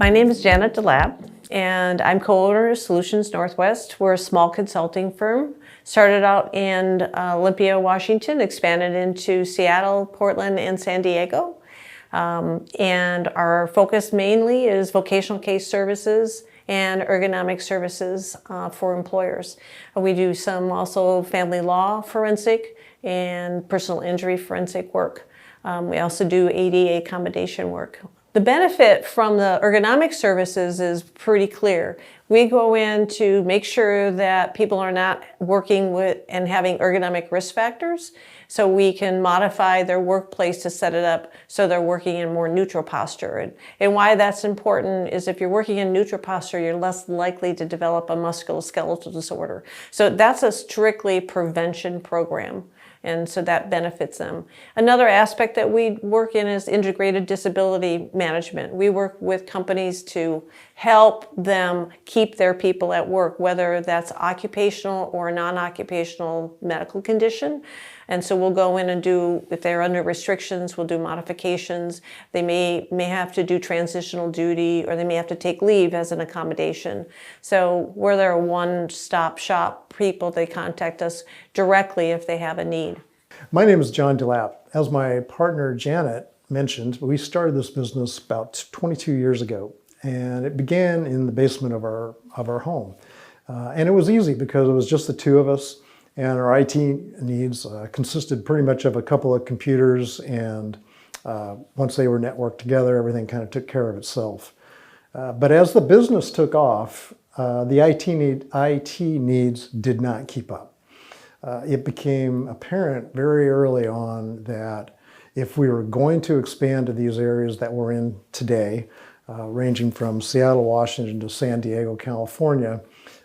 My name is Janet DeLapp, and I'm co-owner of Solutions Northwest. We're a small consulting firm. Started out in Olympia, Washington, expanded into Seattle, Portland, and San Diego. And our focus mainly is vocational case services and ergonomic services for employers. We do some also family law forensic and personal injury forensic work. We also do ADA accommodation work. The benefit from the ergonomic services is pretty clear. We go in to make sure that people are not working with and having ergonomic risk factors, so we can modify their workplace to set it up so they're working in more neutral posture. And why that's important is if you're working in neutral posture, you're less likely to develop a musculoskeletal disorder. So that's a strictly prevention program. And so that benefits them. Another aspect that we work in is integrated disability management. We work with companies to help them keep their people at work, whether that's occupational or non-occupational medical condition. And so we'll go in and do, if they're under restrictions, we'll do modifications. They may have to do transitional duty, or they may have to take leave as an accommodation. So we're their one-stop shop people. They contact us directly if they have a need. My name is John DeLapp. As my partner Janet mentioned, we started this business about 22 years ago, and it began in the basement of our home. And it was easy because it was just the two of us. And our IT needs consisted pretty much of a couple of computers, and once they were networked together, everything kind of took care of itself. But as the business took off, the IT needs did not keep up. It became apparent very early on that if we were going to expand to these areas that we're in today, ranging from Seattle, Washington to San Diego, California,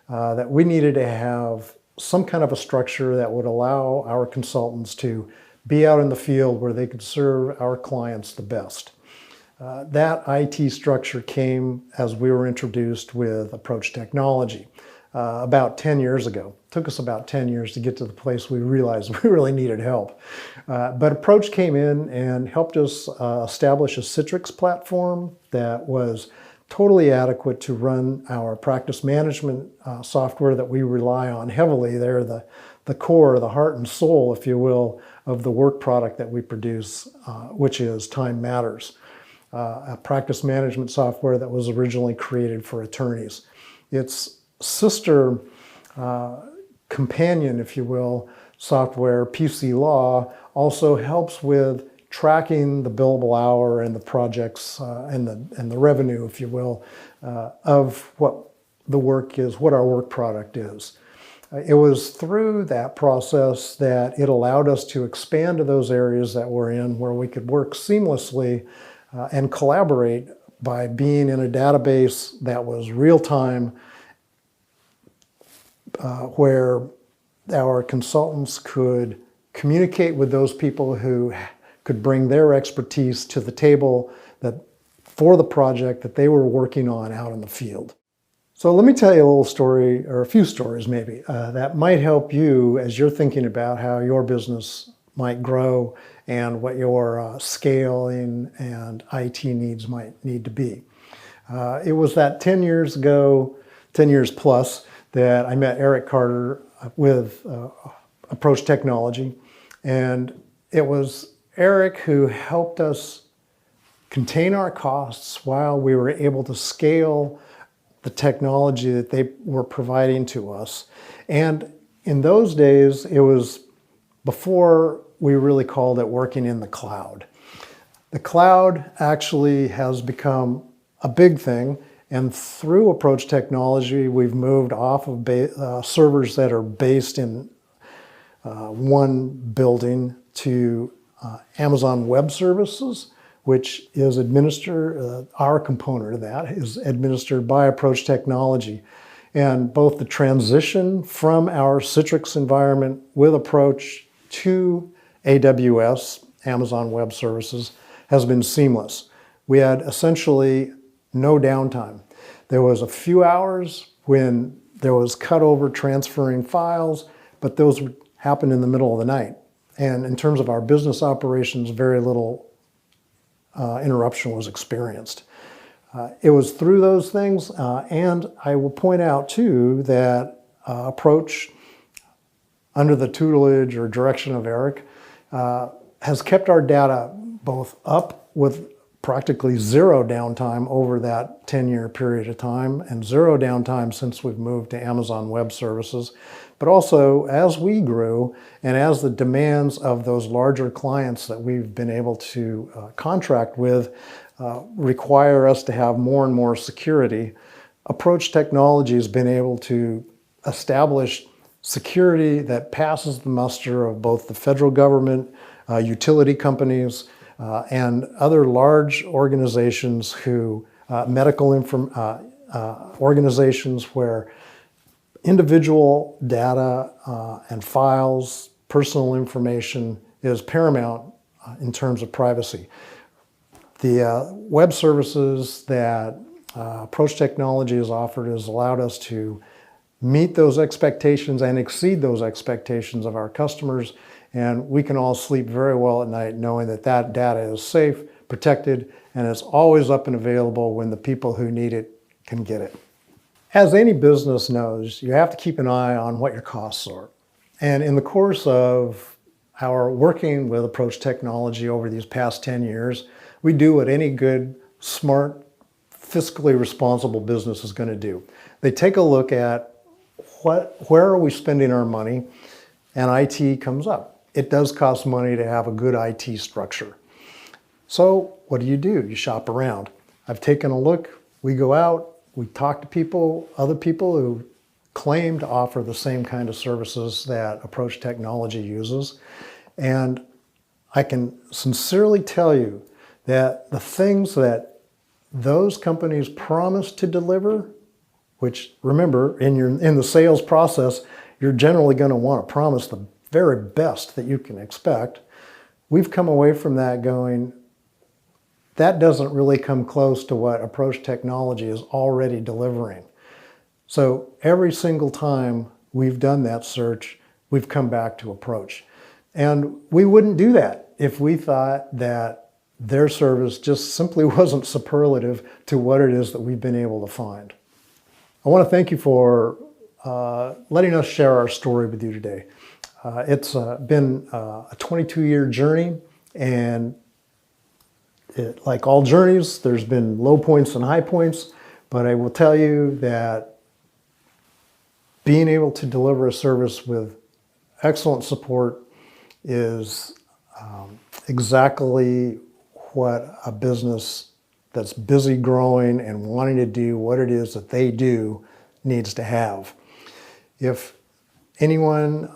that we needed to have some kind of a structure that would allow our consultants to be out in the field where they could serve our clients the best. That IT structure came as we were introduced with Approach Technology about 10 years ago. It took us about 10 years to get to the place we realized we really needed help. But Approach came in and helped us establish a Citrix platform that was totally adequate to run our practice management software that we rely on heavily. They're the core, the heart and soul, if you will, of the work product that we produce, which is Time Matters, a practice management software that was originally created for attorneys. Its sister companion, if you will, software, PC Law, also helps with tracking the billable hour and the projects and the revenue, if you will, of what the work is, what our work product is. It was through that process that it allowed us to expand to those areas that we're in where we could work seamlessly and collaborate by being in a database that was real-time, where our consultants could communicate with those people who could bring their expertise to the table for the project that they were working on out in the field. So let me tell you a little story, or a few stories maybe, that might help you as you're thinking about how your business might grow and what your scaling and IT needs might need to be. It was that 10 years ago, 10 years plus, that I met Eric Carter with Approach Technology, and it was Eric who helped us contain our costs while we were able to scale the technology that they were providing to us. And in those days, it was before we really called it working in the cloud. The cloud actually has become a big thing, and through Approach Technology, we've moved off of servers that are based in one building to Amazon Web Services, which is administered, our component of that is administered by Approach Technology. And both the transition from our Citrix environment with Approach to AWS, Amazon Web Services, has been seamless. We had essentially no downtime. There was a few hours when there was cutover transferring files, but those would happen in the middle of the night. And in terms of our business operations, very little interruption was experienced. It was through those things, and I will point out too that Approach, under the tutelage or direction of Eric, has kept our data both up with practically zero downtime over that 10-year period of time and zero downtime since we've moved to Amazon Web Services. But also, as we grew and as the demands of those larger clients that we've been able to contract with require us to have more and more security, Approach Technology has been able to establish security that passes the muster of both the federal government, utility companies, and other large organizations who, organizations where individual data and files, personal information is paramount in terms of privacy. The web services that Approach Technology has offered has allowed us to meet those expectations and exceed those expectations of our customers, and we can all sleep very well at night knowing that that data is safe, protected, and is always up and available when the people who need it can get it. As any business knows, you have to keep an eye on what your costs are. And in the course of our working with Approach Technology over these past 10 years, we do what any good, smart, fiscally responsible business is going to do. They take a look at where are we spending our money, and IT comes up. It does cost money to have a good IT structure. So what do? You shop around. I've taken a look. We go out, we talk to people, other people who claim to offer the same kind of services that Approach Technology uses. And I can sincerely tell you that the things that those companies promise to deliver, which remember, in the sales process, you're generally going to want to promise the very best that you can expect. We've come away from that going, that doesn't really come close to what Approach Technology is already delivering. So every single time we've done that search, we've come back to Approach. And we wouldn't do that if we thought that their service just simply wasn't superlative to what it is that we've been able to find. I want to thank you for letting us share our story with you today. It's been a 22-year journey, and like all journeys, there's been low points and high points, but I will tell you that being able to deliver a service with excellent support is exactly what a business that's busy growing and wanting to do what it is that they do needs to have. If anyone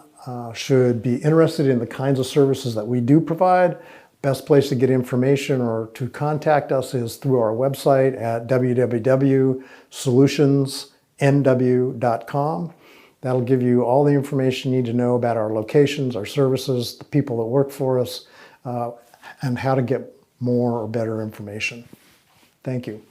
should be interested in the kinds of services that we do provide, best place to get information or to contact us is through our website at www.solutionsnw.com. That'll give you all the information you need to know about our locations, our services, the people that work for us, and how to get more or better information. Thank you.